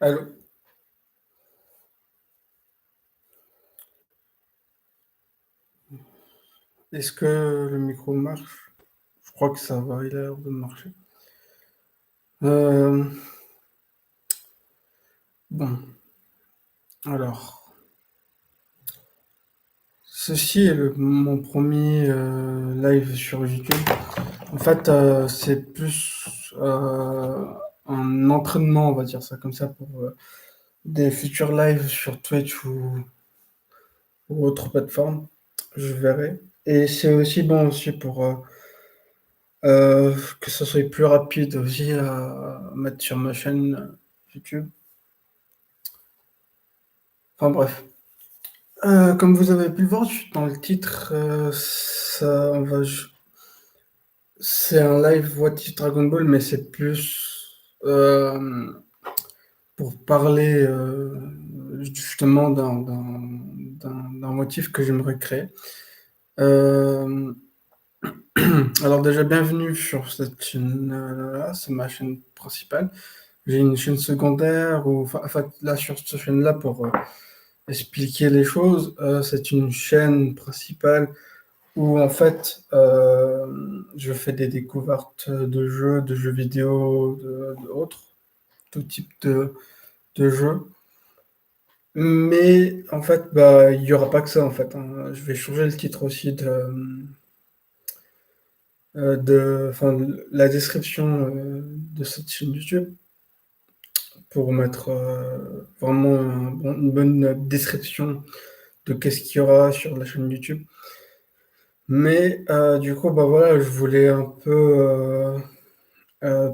Allô? Est-ce que le micro marche? Je crois que ça va, il a l'air de marcher. Euh, bon, alors, ceci est mon premier live sur YouTube. En fait, c'est plus un entraînement, on va dire ça comme ça, pour des futurs lives sur Twitch ou autre plateforme. Je verrai. Et c'est aussi bon aussi pour que ça soit plus rapide aussi à mettre sur ma chaîne YouTube. Enfin bref. Comme vous avez pu le voir dans le titre, c'est un live What if Dragon Ball, mais c'est plus pour parler justement d'un motif que j'aimerais créer. Euh, alors déjà, bienvenue sur cette chaîne-là, c'est ma chaîne principale. J'ai une chaîne secondaire, en fait, là, sur cette chaîne-là, pour expliquer les choses, c'est une chaîne principale où, en fait, je fais des découvertes de jeux vidéo, autres, tout type de jeux. Mais, en fait, bah, il y aura pas que ça, en fait, hein. Je vais changer le titre aussi enfin, la description de cette chaîne YouTube pour mettre vraiment une bonne description de qu'est-ce qu'il y aura sur la chaîne YouTube. Mais du coup, bah voilà, je voulais un peu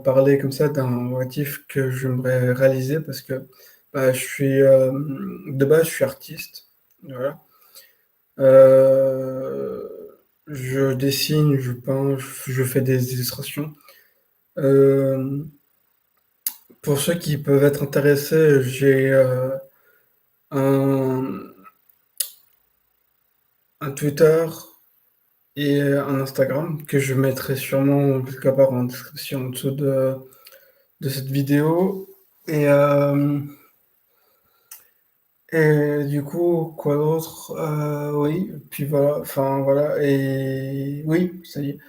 parler comme ça d'un motif que j'aimerais réaliser parce que bah, de base, je suis artiste. Voilà. Euh, je dessine, je peins, je fais des illustrations. Euh, pour ceux qui peuvent être intéressés, j'ai un, un Twitter et un Instagram que je mettrai sûrement quelque part en description en dessous de cette vidéo. Et, euh, et du coup, quoi d'autre? Oui, puis voilà, enfin voilà, et oui, ça y est.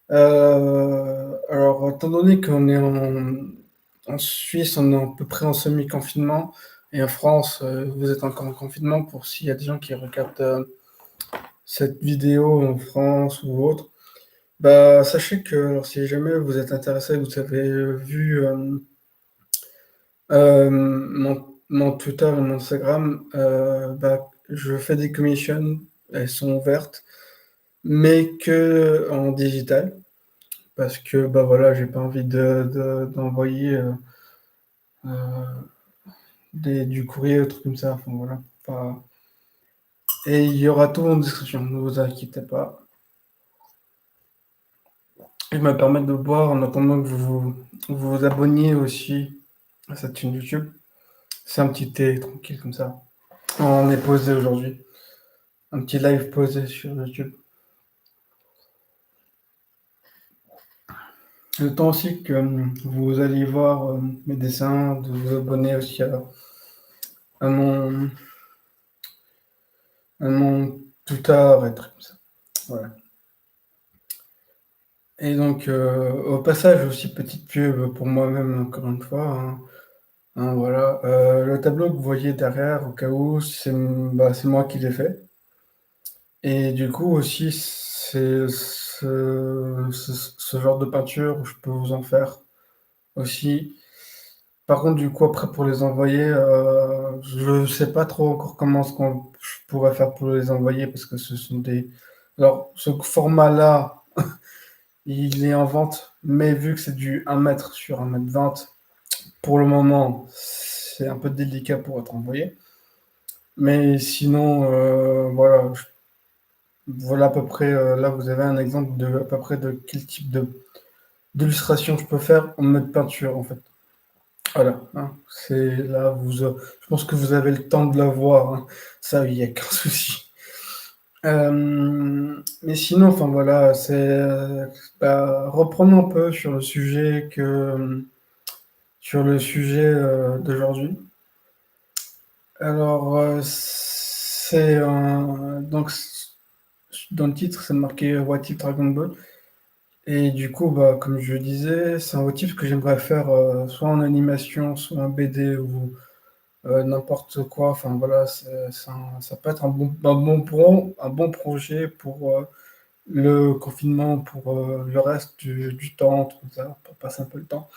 Alors, étant donné qu'on est en Suisse, on est à peu près en semi-confinement, et en France, vous êtes encore en confinement pour s'il y a des gens qui regardent cette vidéo en France ou autre. Bah, sachez que alors, si jamais vous êtes intéressé, vous avez vu mon Twitter et mon Instagram, bah, je fais des commissions, elles sont ouvertes, mais que en digital, parce que bah voilà, j'ai pas envie d'envoyer du courrier, ou trucs comme ça. Enfin voilà. Et il y aura tout en description, ne vous inquiétez pas. Je me permettre de boire en attendant que vous abonniez aussi à cette chaîne YouTube. C'est un petit thé tranquille comme ça. On est posé aujourd'hui. Un petit live posé sur YouTube. Le temps aussi que vous alliez voir mes dessins, de vous abonner aussi à mon, à mon Twitter et trucs comme ça. Voilà. Et donc, au passage, aussi, petite pub pour moi-même, encore une fois, hein, voilà. Le tableau que vous voyez derrière, au cas où, c'est moi qui l'ai fait. Et du coup, aussi, c'est ce genre de peinture, je peux vous en faire aussi. Par contre, du coup, après, pour les envoyer, je sais pas trop encore comment je pourrais faire pour les envoyer parce que ce sont des. Alors, ce format-là, il est en vente, mais vu que c'est du 1 mètre sur 1 m 20, pour le moment, c'est un peu délicat pour être envoyé. Mais sinon, voilà à peu près, là, vous avez un exemple de à peu près de quel type d'illustration je peux faire en mode peinture, en fait. Voilà, hein, c'est là, je pense que vous avez le temps de la voir, hein. Ça, il n'y a qu'un souci. Mais sinon, enfin voilà, reprenons un peu sur le sujet d'aujourd'hui. Alors, c'est un donc dans le titre, c'est marqué What If Dragon Ball et du coup, bah, comme je le disais, c'est un What If que j'aimerais faire, soit en animation, soit en BD ou n'importe quoi. Enfin voilà, ça peut être un bon projet pour le confinement, pour le reste du temps, tout ça, pour passer un peu le temps.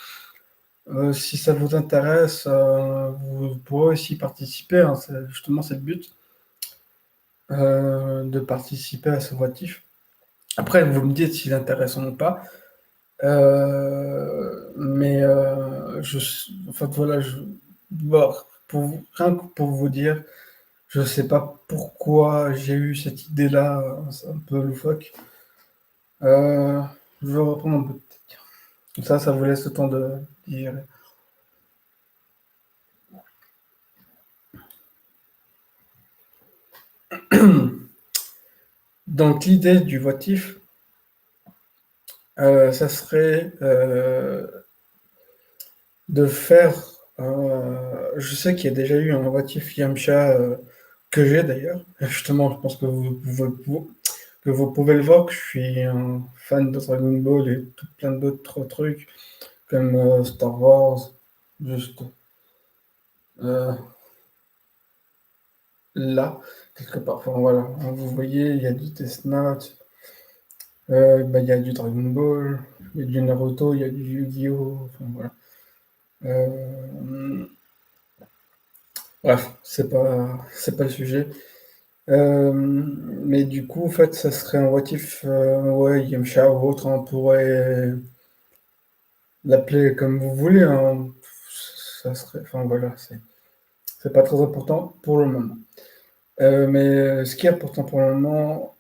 Si ça vous intéresse, vous pourrez aussi participer, hein, justement c'est le but, de participer à ce votif. Après, vous me dites s'il est intéressant ou pas. Mais en fait, voilà, bon, rien que pour vous dire, je sais pas pourquoi j'ai eu cette idée-là, c'est un peu loufoque. Euh, je vais reprendre un peu. Comme ça vous laisse le temps de digérer. Donc l'idée du votif, ça serait de faire. Je sais qu'il y a déjà eu un votif Yamcha que j'ai d'ailleurs. Justement, je pense que que vous pouvez le voir que je suis un fan de Dragon Ball et tout plein d'autres trucs comme Star Wars, juste euh, là, quelque part. Enfin voilà, hein, vous voyez, il y a du Death Note, bah, il y a du Dragon Ball, il y a du Naruto, il y a du Yu-Gi-Oh! Enfin voilà. Euh, bref, c'est pas le sujet. Mais du coup, en fait, ça serait un what if, ouais, Yamcha ou autre, on pourrait l'appeler comme vous voulez, hein. Ça serait, enfin voilà, c'est pas très important pour le moment. Mais ce qui est important pour le moment,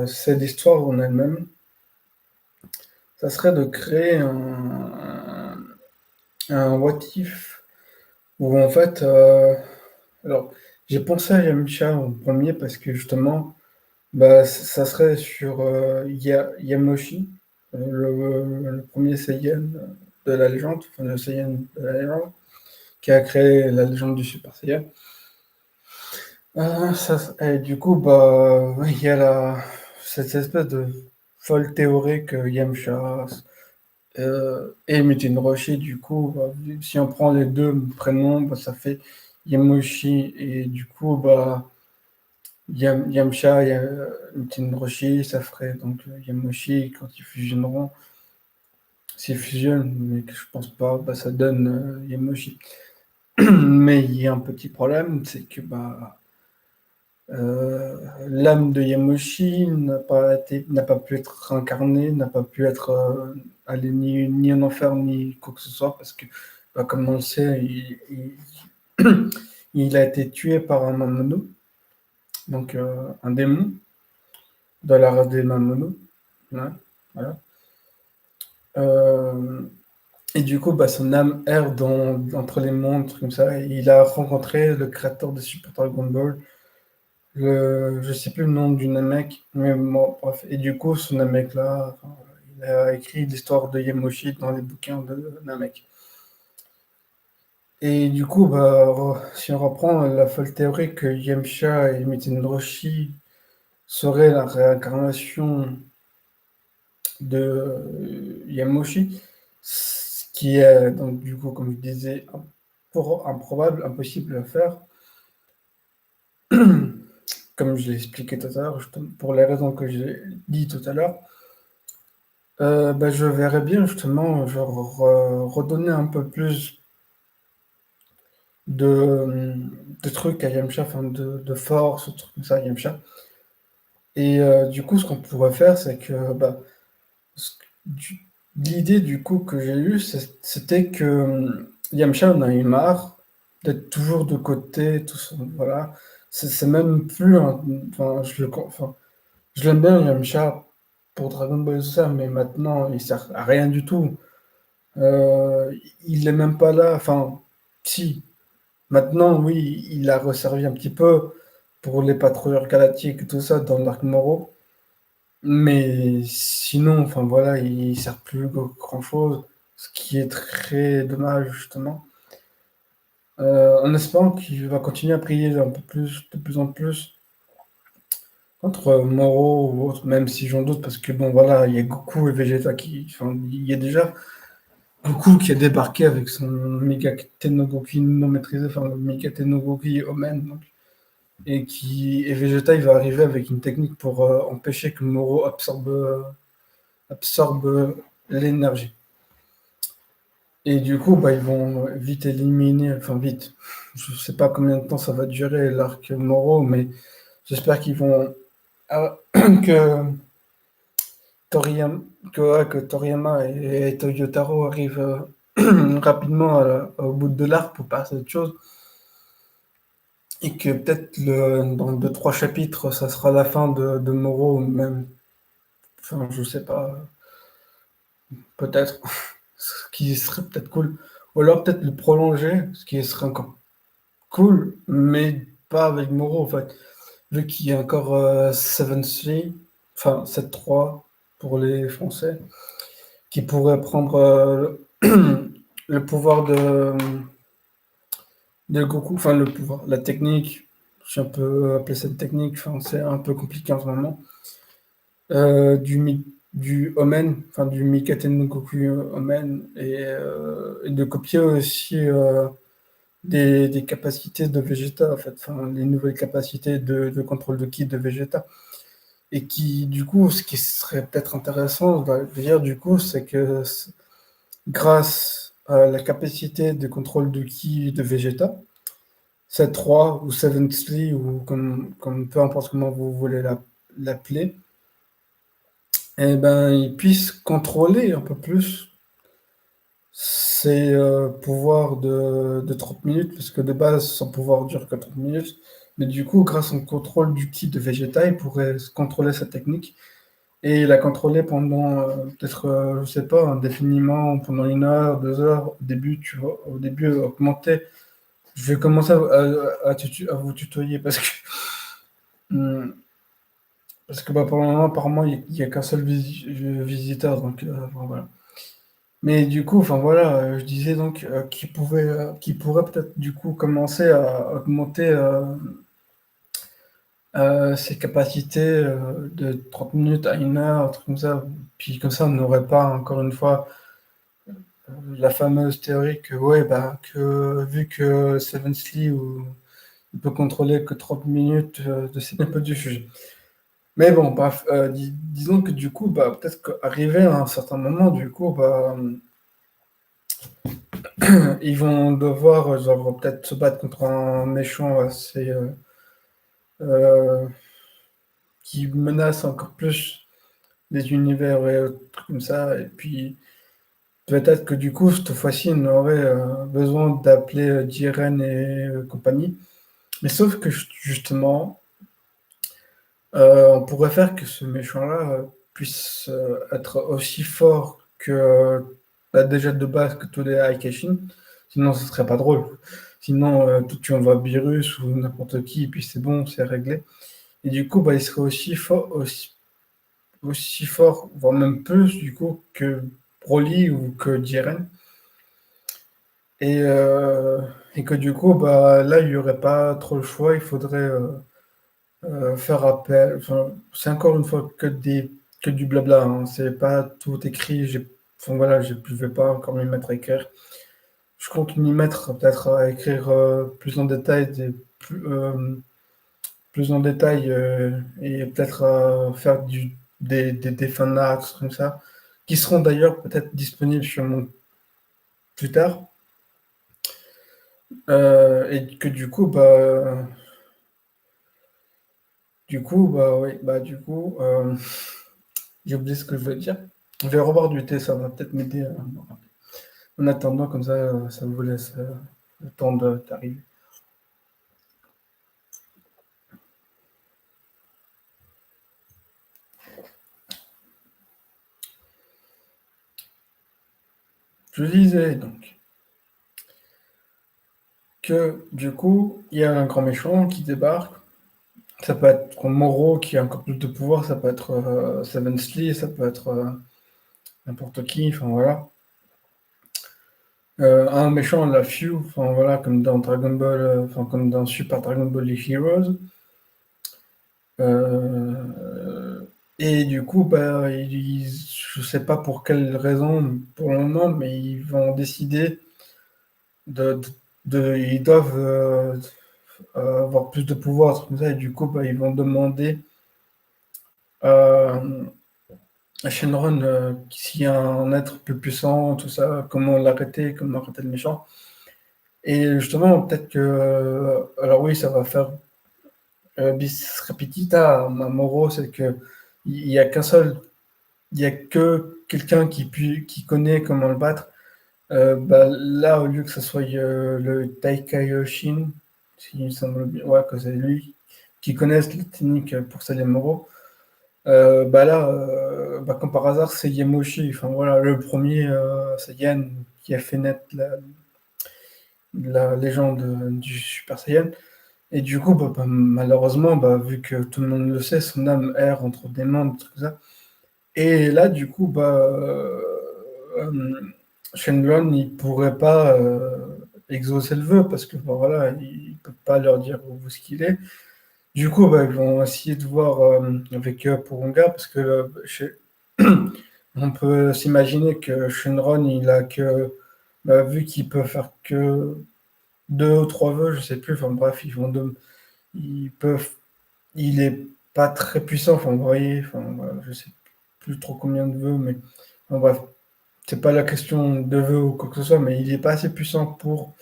c'est l'histoire en elle-même. Ça serait de créer un what if où en fait, alors j'ai pensé à Yamcha en premier parce que justement, bah, ça serait sur Yamoshi, le premier Saiyan de la légende, enfin le Saiyan de la légende, qui a créé la légende du Super Saiyan. Et du coup, bah, ouais, il y a cette espèce de folle théorie que Yamcha et Mutin Roshi, du coup, bah, si on prend les deux prénoms, bah, ça fait Yamoshi, et du coup, bah, Yamcha et Mutin Roshi, ça ferait donc Yamoshi, quand ils fusionneront, s'ils fusionnent, mais que je pense pas, bah, ça donne Yamoshi. Mais il y a un petit problème, c'est que bah, l'âme de Yamoshi n'a pas pu être incarnée, n'a pas pu être allé ni en enfer ni quoi que ce soit, parce que, bah, comme on le sait, il a été tué par un Mamono, donc un démon de la race des Mamono. Ouais, voilà. Euh, et du coup, bah, son âme erre entre les mondes, trucs comme ça, et il a rencontré le créateur de Super Dragon Ball. Je sais plus le nom du Namek, mais bon, bref. Et du coup, ce Namek-là, enfin, il a écrit l'histoire de Yamoshi dans les bouquins de Namek. Et du coup, bah, si on reprend la folle théorie que Yamcha et Mitenroshi seraient la réincarnation de Yamoshi, ce qui est donc du coup, comme je disais, improbable, impossible à faire, comme je l'ai expliqué tout à l'heure, pour les raisons que j'ai dit tout à l'heure. Bah, je verrais bien justement, genre, redonner un peu plus de, de trucs à Yamcha, enfin de force, ou trucs comme ça à Yamcha. Et du coup, ce qu'on pourrait faire, c'est que bah, ce que- l'idée du coup que j'ai eue, c'était que Yamcha en a eu marre d'être toujours de côté, tout ça, voilà. C'est même plus enfin, enfin, je l'aime bien Yamcha pour Dragon Ball et tout ça, mais maintenant il sert à rien du tout. Euh, il est même pas là. Enfin, si. Maintenant, oui, il a resservi un petit peu pour les patrouilleurs galactiques et tout ça dans l'arc Moro. Mais sinon, enfin voilà, il sert plus grand-chose. Ce qui est très dommage, justement. en espérant qu'il va continuer à prier un peu plus, de plus en plus contre Moro ou autre, même si j'en doute, parce que bon, voilà, il y a Goku et Vegeta qui. Enfin, il y a déjà Goku qui a débarqué avec son Mega Tenogoki non maîtrisé, enfin, le Mega Tenogoki Omen, donc, et Vegeta, il va arriver avec une technique pour empêcher que Moro absorbe l'énergie. Et du coup, bah, ils vont vite éliminer, enfin vite. Je sais pas combien de temps ça va durer l'arc Moro, mais j'espère qu'ils vont que Toriyama, que Toriyama et Toyotaro arrivent rapidement au bout de l'arc pour passer à autre chose. Et que peut-être dans 2-3 chapitres, ça sera la fin de Moro, même. Enfin, je sais pas, peut-être. Ce qui serait peut-être cool. Ou alors peut-être le prolonger, ce qui serait encore cool, mais pas avec Moro en fait. Vu qu'il y a encore Seven Three, enfin 7-3 pour les Français, qui pourrait prendre le pouvoir de Goku, enfin le pouvoir, la technique, si on peut appeler ça une technique, enfin c'est un peu compliqué en ce moment, du Omen, enfin du Mikaten no Goku Omen, et de copier aussi des capacités de Vegeta, en fait, enfin les nouvelles capacités de contrôle de ki de Vegeta. Et qui, du coup, ce qui serait peut-être intéressant de dire, du coup, c'est que grâce à la capacité de contrôle de ki de Vegeta, 7-3 ou 7-3 ou comme peu importe comment vous voulez l'appeler, eh ben, ils puissent contrôler un peu plus ses pouvoirs de 30 minutes, parce que de base, son pouvoir dure que 30 minutes. Mais du coup, grâce au contrôle du ki de Vegeta, il pourrait contrôler sa technique et la contrôler pendant peut-être, je sais pas, indéfiniment, pendant 1 heure, 2 heures. Au début, tu vois, au début, augmenter. Je vais commencer à vous tutoyer hum, parce que bah, pour le moment, apparemment, il n'y a qu'un seul visiteur, donc enfin, voilà. Mais du coup, enfin voilà, je disais donc qui pourrait peut-être du coup commencer à augmenter ses capacités de 30 minutes à 1 heure, un truc comme ça. Puis comme ça, on n'aurait pas encore une fois la fameuse théorie que ouais, bah que vu que Seven Sleep il peut contrôler que 30 minutes de ses un peu du sujet. Mais bon, bref, disons que du coup, bah, peut-être qu'arrivé à un certain moment, du coup, bah, ils vont devoir, genre, peut-être se battre contre un méchant assez, euh, qui menace encore plus les univers et autres trucs comme ça. Et puis, peut-être que du coup, cette fois-ci, on aurait besoin d'appeler Jiren et compagnie. Mais sauf que justement, on pourrait faire que ce méchant-là puisse être aussi fort que bah, déjà de base que tous les Aikashin. Sinon, ce serait pas drôle. Sinon, tout tu envoies Virus ou n'importe qui, et puis c'est bon, c'est réglé. Et du coup, bah, il serait aussi fort, voire même plus, du coup, que Broly ou que Jiren. Et, euh, et que du coup, bah, là, il n'y aurait pas trop le choix. Il faudrait faire appel. Enfin, c'est encore une fois que du blabla. Hein. C'est pas tout écrit. Enfin, voilà, je ne vais pas encore m'y mettre à écrire. Je compte m'y mettre peut-être à écrire plus en détail, plus en détail et peut-être faire des fan arts comme ça, qui seront d'ailleurs peut-être disponibles sur mon plus tard. Et que oui, bah, j'ai oublié ce que je voulais dire. Je vais revoir du thé, ça va peut-être m'aider. En attendant, comme ça, ça vous laisse le temps d'arriver. Je disais donc que du coup, il y a un grand méchant qui débarque. Ça peut être Moro qui a encore plus de pouvoir, ça peut être Seven Slee, ça peut être n'importe qui, enfin voilà. Un méchant, la Few, enfin voilà, comme dans Dragon Ball, enfin comme dans Super Dragon Ball Heroes. Et du coup, bah, je sais pas pour quelle raison pour le moment, mais ils vont décider de, ils doivent avoir plus de pouvoir, un truc comme ça, et du coup, bah, ils vont demander à Shenron s'il y a un être plus puissant, tout ça, comment arrêter le méchant. Et justement, peut-être que, alors oui, ça va faire bis repetita, Mamoru, c'est que il y a qu'un seul, il y a que quelqu'un qui connaît comment le battre. Bah, là, au lieu que ce soit le Taikaioshin, s'il me semble bien, ouais, que c'est lui qui connaisse les techniques pour Salemuro, bah là, bah, comme par hasard, c'est Yamoshi, enfin voilà, le premier Saiyan qui a fait naître la légende du Super Saiyan. Et du coup, bah, malheureusement, bah, vu que tout le monde le sait, son âme erre entre des mondes, des trucs comme ça. Et là, du coup, bah, Shenron, il pourrait pas exaucer le vœu parce que bah, voilà, il peut pas leur dire où ce qu'il est. Du coup, bah, ils vont essayer de voir avec Porunga parce que on peut s'imaginer que Shenron, il a que, bah, vu qu'il peut faire que deux ou trois vœux, je sais plus. Enfin bref, ils peuvent, il est pas très puissant. Enfin, vous voyez, enfin, voilà, je sais plus trop combien de vœux, mais enfin, bref, c'est pas la question de vœux ou quoi que ce soit, mais il est pas assez puissant pour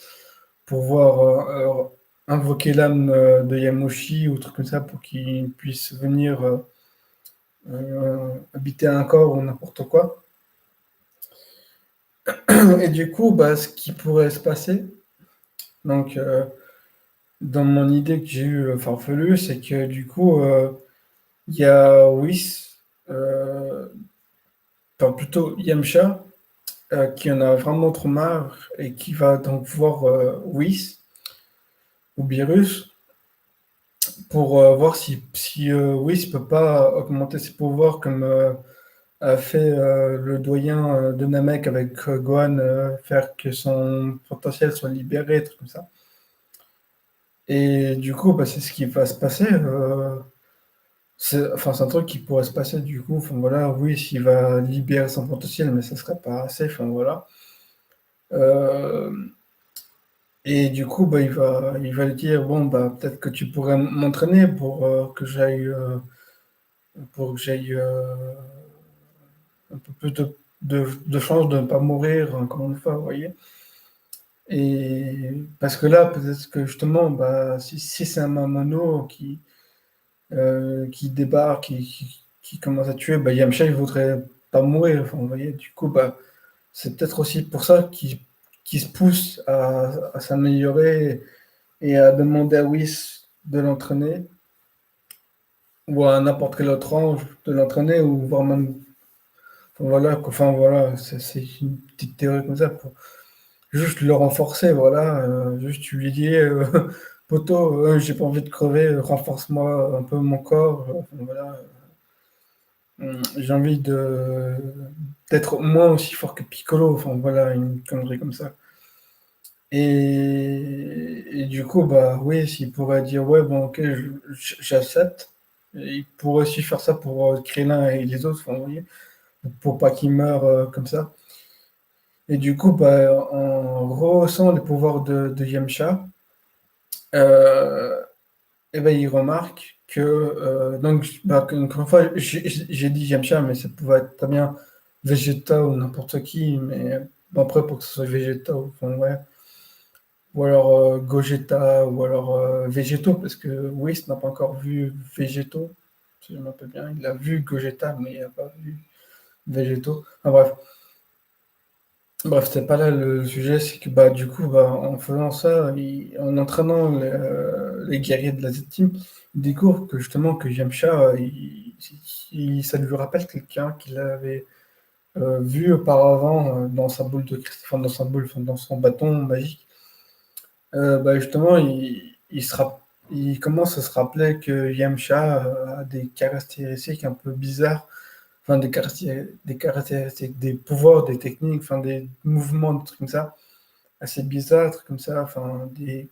pouvoir invoquer l'âme de Yamoshi ou truc comme ça pour qu'il puisse venir habiter un corps ou n'importe quoi. Et du coup, bah, ce qui pourrait se passer, donc dans mon idée que j'ai eue farfelue, c'est que du coup, il y a Whis, enfin plutôt Yamcha, qui en a vraiment trop marre et qui va donc voir Whis ou Beerus pour voir si Whis peut pas augmenter ses pouvoirs comme a fait le doyen de Namek avec Gohan, faire que son potentiel soit libéré, truc comme ça. Et du coup, bah, c'est ce qui va se passer. Enfin, c'est un truc qui pourrait se passer du coup. Enfin, voilà, oui, s'il va libérer son potentiel, mais ça serait pas assez. Enfin, voilà. Euh, et du coup, bah, il va lui dire, bon, bah, peut-être que tu pourrais m'entraîner pour que j'aille un peu plus de chance de ne pas mourir encore une fois, vous voyez. Et parce que là, peut-être que justement, bah, si c'est un Mamono qui débarque, qui commence à tuer, bah, Yamcha, il voudrait pas mourir. Enfin, vous voyez, du coup, bah, c'est peut-être aussi pour ça qu'il se pousse à s'améliorer et à demander à Whis de l'entraîner, ou à n'importe quel autre ange de l'entraîner, ou voire même. Enfin, voilà, c'est une petite théorie comme ça pour juste le renforcer, voilà. Juste tu lui dis, poto, j'ai pas envie de crever, renforce-moi un peu mon corps. Enfin, voilà. J'ai envie d'être moins aussi fort que Piccolo, enfin voilà, une connerie comme ça. Et du coup, bah oui, s'il pourrait dire ouais, bon, ok, j'accepte. Et il pourrait aussi faire ça pour Krillin et les autres, enfin, vous voyez, pour pas qu'ils meurent comme ça. Et du coup, bah, en rehaussant les pouvoirs de Yamcha, euh, et ben, il remarque que, donc, bah, encore une fois, j'ai dit Yamcha, mais ça pouvait être très bien Vegeta ou n'importe qui, mais bon, après, pour que ce soit Vegeta, enfin, ouais, ou alors Gogeta, ou alors Végéto, parce que Whis n'a pas encore vu Végéto, si je me rappelle bien, il a vu Gogeta, mais il n'a pas vu Végéto. Enfin, bref, c'est pas là le sujet, c'est que bah, du coup, bah, en faisant ça, en entraînant les guerriers de la Z-Team, il découvre que justement que Yamcha, ça lui rappelle quelqu'un qu'il avait vu auparavant dans sa boule de cristal, enfin dans sa boule, enfin, dans son bâton magique. Bah, justement, il commence à se rappeler que Yamcha a des caractéristiques un peu bizarres, enfin des caractéristiques, des pouvoirs, des techniques, enfin des mouvements, des trucs comme ça assez bizarres, trucs comme ça,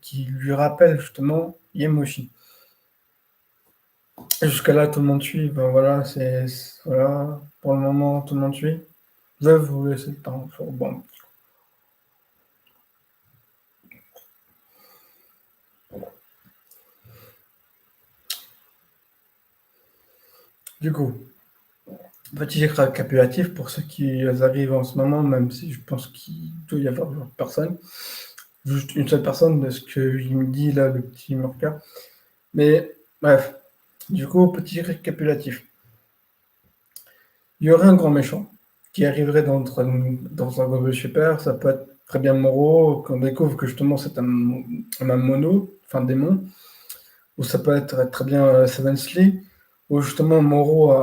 qui lui rappellent justement Yemoshi. Et jusqu'à là, tout le monde suit. Ben voilà, voilà, pour le moment, tout le monde suit. Je vais vous laisser le temps. Bon. Du coup, petit récapitulatif pour ceux qui arrivent en ce moment, même si je pense qu'il doit y avoir personne. Juste une seule personne de ce qu'il me dit là, le petit Murka. Mais bref, du coup, petit récapitulatif. Il y aurait un grand méchant qui arriverait dans un Global Super. Ça peut être très bien Moro, qu'on découvre que justement c'est un mono, enfin démon. Ou ça peut être très bien Seven Slee, où justement Moro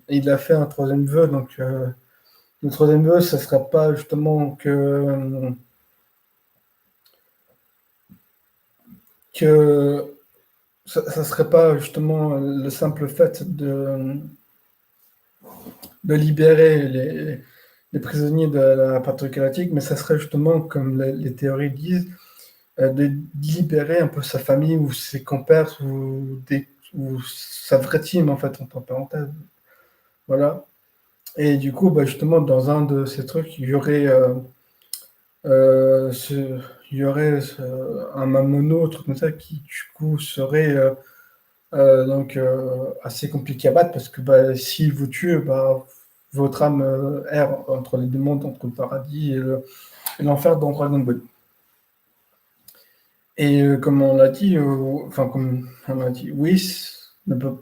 il a fait un troisième vœu. Donc le troisième vœu, ça ne serait pas justement que ça serait pas justement le simple fait de libérer les prisonniers de la patrouille galactique, mais ça serait justement, comme les théories disent, de libérer un peu sa famille ou ses compères ou sa vraie team, en fait, entre parenthèses. Voilà. Et du coup, bah, justement, dans un de ces trucs, euh, ce- il y aurait un Mamono, un truc comme ça, qui du coup serait donc assez compliqué à battre parce que bah, s'il vous tue, bah, votre âme erre entre les deux mondes, entre le paradis et l'enfer dans Dragon Ball. Et comme on l'a dit, comme on l'a dit, Whis ne peut,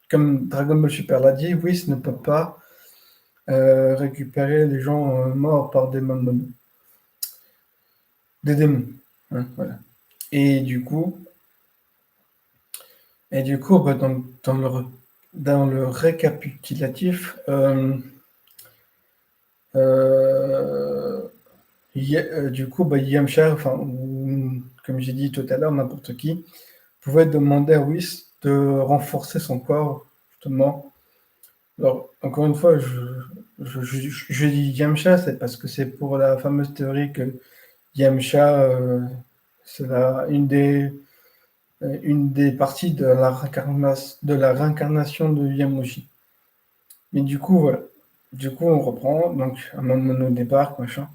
comme Dragon Ball Super l'a dit, Whis ne peut pas récupérer les gens morts par des démons. Hein, voilà. Et du coup, bah, dans le récapitulatif, euh, du coup, bah, Yamcha, comme j'ai dit tout à l'heure, n'importe qui, pouvait demander à Whis de renforcer son corps, justement. Alors, encore une fois, je dis Yamcha, c'est parce que c'est pour la fameuse théorie que Yamcha, c'est une des parties de la réincarnation de Yamoshi. Mais du coup, voilà. Du coup, on reprend. Donc, un Mono débarque, machin.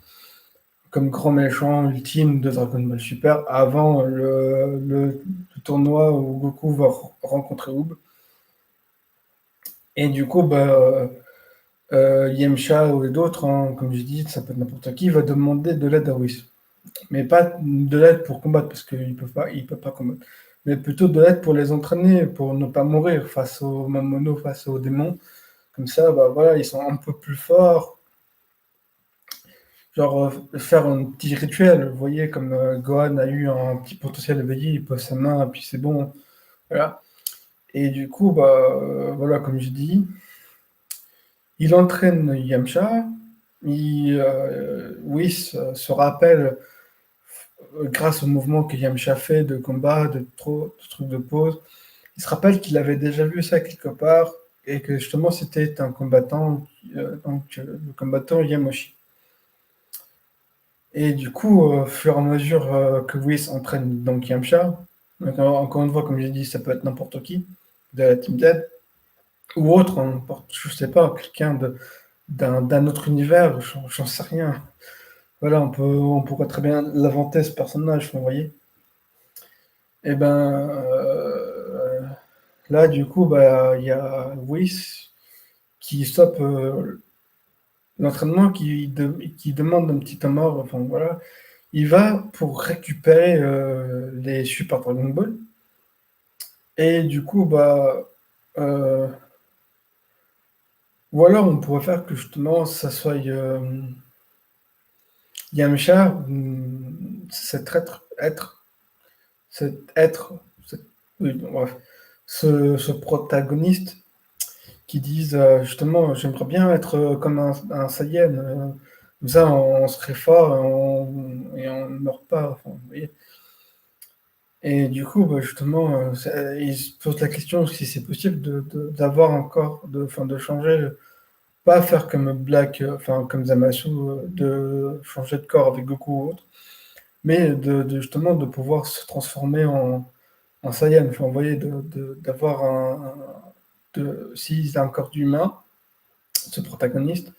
Comme grand méchant ultime de Dragon Ball Super, avant le tournoi où Goku va rencontrer Oob. Et du coup, bah, Yamcha ou d'autres, hein, comme je dis, ça peut être n'importe qui, va demander de l'aide à Whis. Mais pas de l'aide pour combattre, parce qu'il peut pas combattre. Mais plutôt de l'aide pour les entraîner, pour ne pas mourir face aux Mamono, face aux démons. Comme ça, bah, voilà, ils sont un peu plus forts. Genre, faire un petit rituel, vous voyez, comme Gohan a eu un petit potentiel éveillé, il pose sa main, et puis c'est bon. Voilà. Et du coup, bah, voilà, comme je dis, il entraîne Yamcha. Whis se rappelle, grâce au mouvement que Yamcha fait de combat, de trucs de pause, il se rappelle qu'il avait déjà vu ça quelque part et que justement c'était un combattant, le combattant Yamoshi. Et du coup, au fur et à mesure que Whis entraîne donc Yamcha, donc, encore une fois, comme j'ai dit, ça peut être n'importe qui de la Team Dead ou autre, hein, je sais pas, quelqu'un d'un autre univers, j'en sais rien. Voilà, on pourrait très bien l'inventer ce personnage, vous voyez. Et ben là, du coup, bah, il y a Whis qui stoppe l'entraînement, qui demande un petit temps mort, enfin voilà. Il va pour récupérer les Super Dragon Ball. Et du coup, bah, euh, ou alors on pourrait faire que justement ça soit Yamcha, cet être, oui, bon, bref, ce protagoniste qui dise justement j'aimerais bien être comme un Saiyan, comme ça on serait fort et on ne meurt pas. Enfin, vous voyez. Et du coup, bah, justement, il se pose la question si c'est possible d'avoir encore, de changer pas faire comme Black, enfin comme Zamasu, de changer de corps avec Goku ou autre, mais justement de pouvoir se transformer en Saiyan. Enfin, vous voyez, d'avoir s'il a un corps d'humain, ce protagoniste,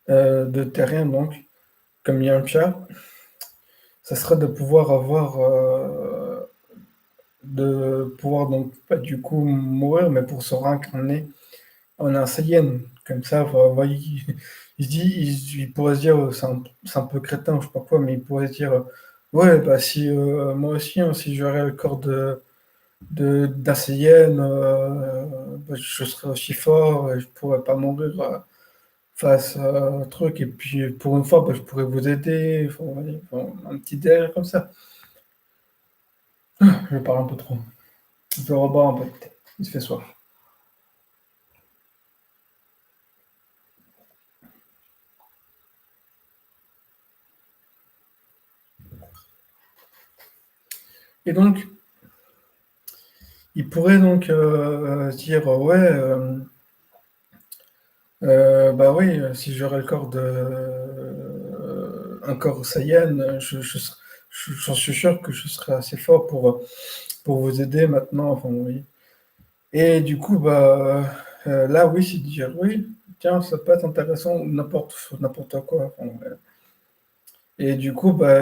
de terrien donc, comme Yamcha, ça serait de pouvoir avoir, de pouvoir donc pas du coup mourir, mais pour se réincarner en un Saiyan. Comme ça, vous voyez, il pourrait se dire, c'est un peu crétin, je sais pas quoi, mais il pourrait se dire, ouais, bah si moi aussi, hein, si j'aurais le corps d'un Saiyan, bah, je serais aussi fort, et je pourrais pas mourir face à un truc, et puis pour une fois, bah, je pourrais vous aider, enfin, vous voyez, enfin, un petit délire comme ça. Je parle un peu trop. Je vais reboire un peu de thé. Il se fait soif. Et donc, il pourrait donc dire ouais, bah oui, si j'aurais le corps un corps Saiyan, j'en suis sûr que je serais assez fort pour vous aider maintenant. Enfin, oui. Et du coup, bah là, oui, c'est de dire oui, tiens, ça peut être intéressant ou n'importe quoi. Enfin, ouais. Et du coup, bah,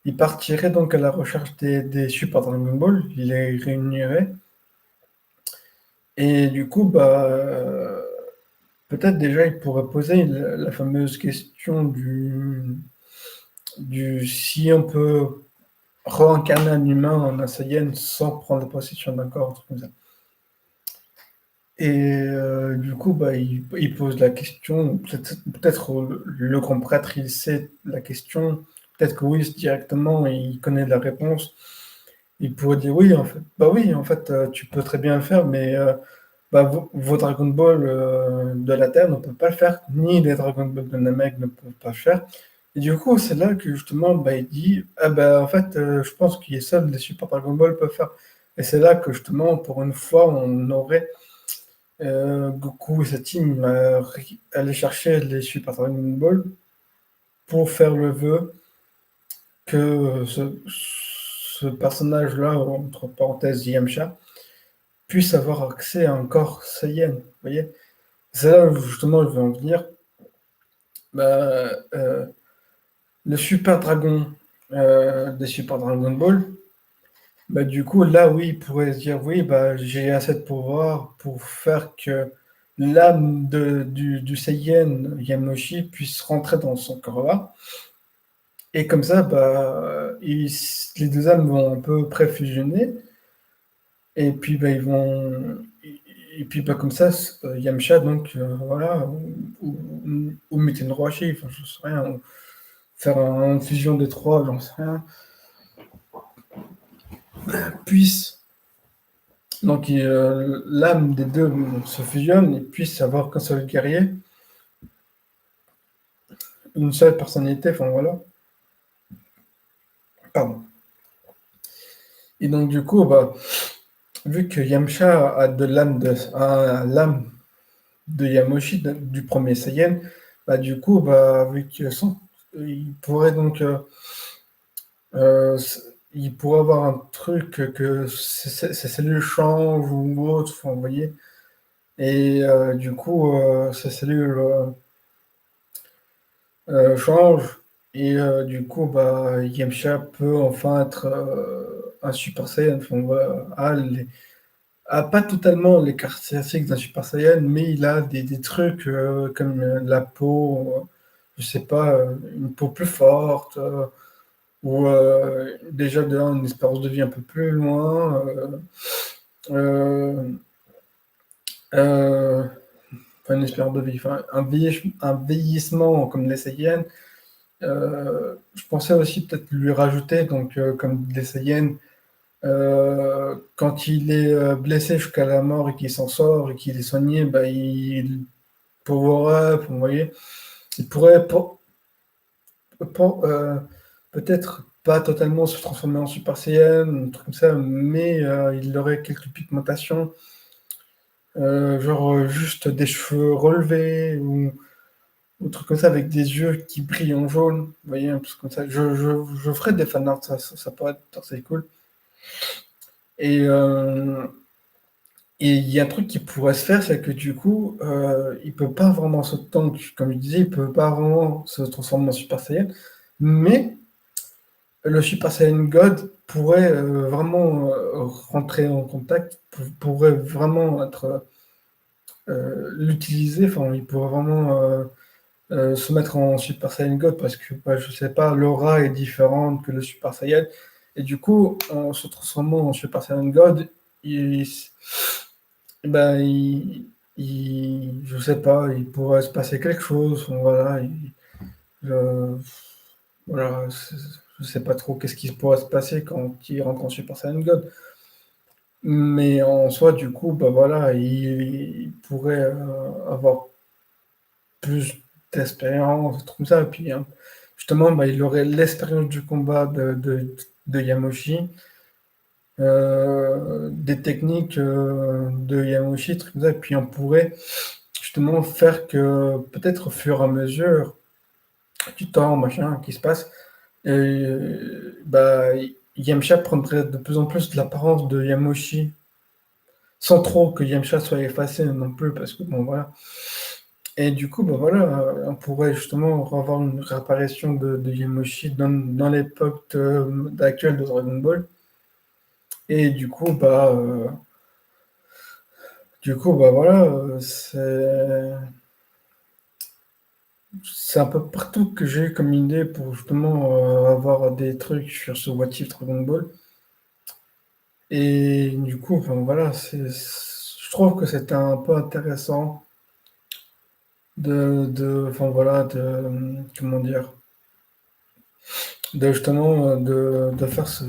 il partirait donc à la recherche des Super Dragon Ball, il les réunirait. Et du coup, bah, peut-être déjà il pourrait poser la fameuse question du si on peut réincarner un humain en un Saiyan sans prendre possession d'un corps, un truc comme ça. Et du coup, bah, il pose la question, peut-être le grand prêtre, il sait la question, peut-être que oui, directement, il connaît la réponse. Il pourrait dire oui, en fait. Bah oui, en fait, tu peux très bien le faire, mais bah, vos Dragon Ball de la Terre ne peuvent pas le faire, ni les Dragon Ball de Namek ne peuvent pas le faire. Et du coup, c'est là que justement, bah, il dit, ah bah en fait, je pense qu'il est seul les Super Dragon Ball peuvent faire. Et c'est là que justement, pour une fois, on aurait Goku et sa team aller chercher les Super Dragon Ball pour faire le vœu que ce personnage-là, entre parenthèses Yamcha, puisse avoir accès à un corps Saiyan. Vous voyez? C'est là où justement je veux en venir. Bah, le Super Dragon des Super Dragon Ball, bah, du coup, là, oui, il pourrait se dire oui, bah, j'ai assez de pouvoir pour faire que l'âme du Saiyan Yamoshi puisse rentrer dans son corps-là. Et comme ça, bah, les deux âmes vont un peu préfusionner. Et puis, bah, ils vont. Et puis, bah, comme ça, Yamcha, donc, voilà, ou Muten Roshi, enfin, je sais rien, ou faire une fusion des trois, j'en sais rien, puisse. Donc, l'âme des deux se fusionne et puisse avoir qu'un seul guerrier, une seule personnalité, enfin, voilà. Pardon. Et donc, du coup, bah, vu que Yamcha a l'âme de Yamoshi, du premier Saiyan, bah, du coup, bah, vu que il pourrait donc il pourrait avoir un truc que ses cellules changent ou autre, enfin, vous voyez. Et du coup, ces cellules changent. Et du coup, bah, Yamcha peut enfin être un Super Saiyan. Enfin, voilà, a pas totalement les caractéristiques d'un Super Saiyan, mais il a des trucs comme la peau, je sais pas, une peau plus forte, ou déjà une espérance de vie un peu plus loin. Euh, euh, enfin, une espérance de vie, enfin, un vieillissement comme les Saiyans. Je pensais aussi peut-être lui rajouter, donc comme les Saiyans, quand il est blessé jusqu'à la mort et qu'il s'en sort et qu'il est soigné, bah, il power up, vous voyez. Il pourrait peut-être pas totalement se transformer en Super Saiyan, un truc comme ça, mais il aurait quelques pigmentations genre juste des cheveux relevés ou trucs comme ça avec des yeux qui brillent en jaune. Vous voyez, un truc comme ça. Je ferai des fanarts, ça pourrait être assez cool. Et, euh, et il y a un truc qui pourrait se faire, c'est que du coup, il peut pas vraiment se tendre, comme je disais, il peut pas vraiment se transformer en Super Saiyan, mais le Super Saiyan God pourrait vraiment rentrer en contact, pourrait vraiment être l'utiliser, enfin, il pourrait vraiment se mettre en Super Saiyan God parce que, bah, je sais pas, l'aura est différente que le Super Saiyan, et du coup, en se transformant en Super Saiyan God, il, ben, je sais pas, il pourrait se passer quelque chose, enfin, voilà, je, voilà, je sais pas trop qu'est-ce qui pourrait se passer quand il rentre en Super Saiyan God. Mais en soi, du coup, bah voilà, il pourrait avoir plus d'expérience, un truc comme ça. Et puis, hein, justement, bah, il aurait l'expérience du combat de Yamoshi, des techniques de Yamoshi, truc comme ça. Et puis, on pourrait justement faire que peut-être au fur et à mesure du temps, machin, qui se passe, bah, Yamcha prendrait de plus en plus de l'apparence de Yamoshi, sans trop que Yamcha soit effacé non plus, parce que bon, voilà. Et du coup, bah voilà, on pourrait justement avoir une réapparition de Yamoshi dans l'époque actuelle de Dragon Ball. Et du coup, bah voilà, c'est un peu partout que j'ai comme idée pour justement avoir des trucs sur ce What If Dragon Ball. Et du coup, enfin, voilà, je trouve que c'était un peu intéressant enfin voilà, comment dire, de justement de faire ce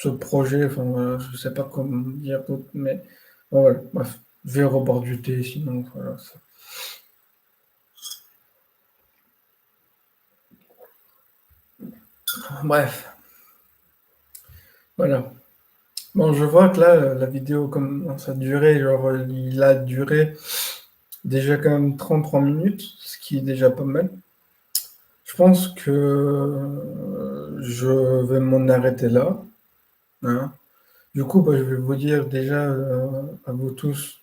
projet, enfin voilà, je sais pas comment dire d'autre, mais voilà, bref, je vais au bord du thé, sinon voilà. Bref, voilà. Bon, je vois que là, la vidéo commence à durer, genre, il a duré déjà quand même 33 minutes, ce qui est déjà pas mal. Je pense que je vais m'en arrêter là, hein. Du coup, bah, je vais vous dire déjà à vous tous,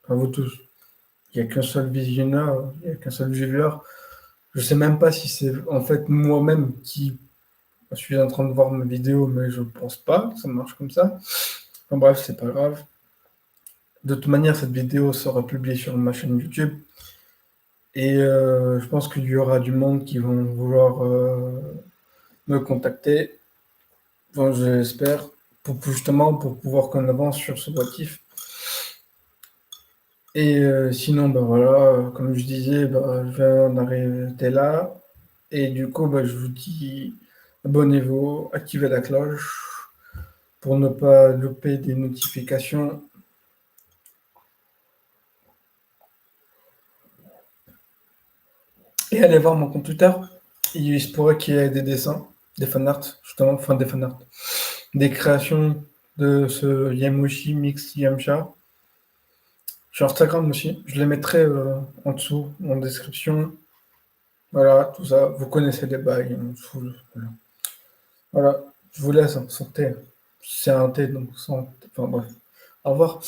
il n'y a qu'un seul visionneur, il n'y a qu'un seul viewer. Je sais même pas si c'est en fait moi-même qui suis en train de voir ma vidéo, mais je pense pas que ça marche comme ça. Enfin bref, c'est pas grave. De toute manière, cette vidéo sera publiée sur ma chaîne YouTube. Et je pense qu'il y aura du monde qui vont vouloir me contacter. Enfin, j'espère, justement pour pouvoir qu'on avance sur ce motif. Et sinon, bah voilà, comme je disais, bah, je vais en arrêter là. Et du coup, bah, je vous dis abonnez-vous, activez la cloche pour ne pas louper des notifications. Et allez voir mon compte Twitter. Il se pourrait qu'il y ait des dessins, des fanarts, justement, enfin des fanarts, des créations de ce Yamushi Mix Yamcha. Sur Instagram aussi, je les mettrai en dessous, en description. Voilà, tout ça, vous connaissez les bails. Voilà. Voilà, je vous laisse, hein, santé. C'est un thé, donc santé. Enfin bref. Au revoir.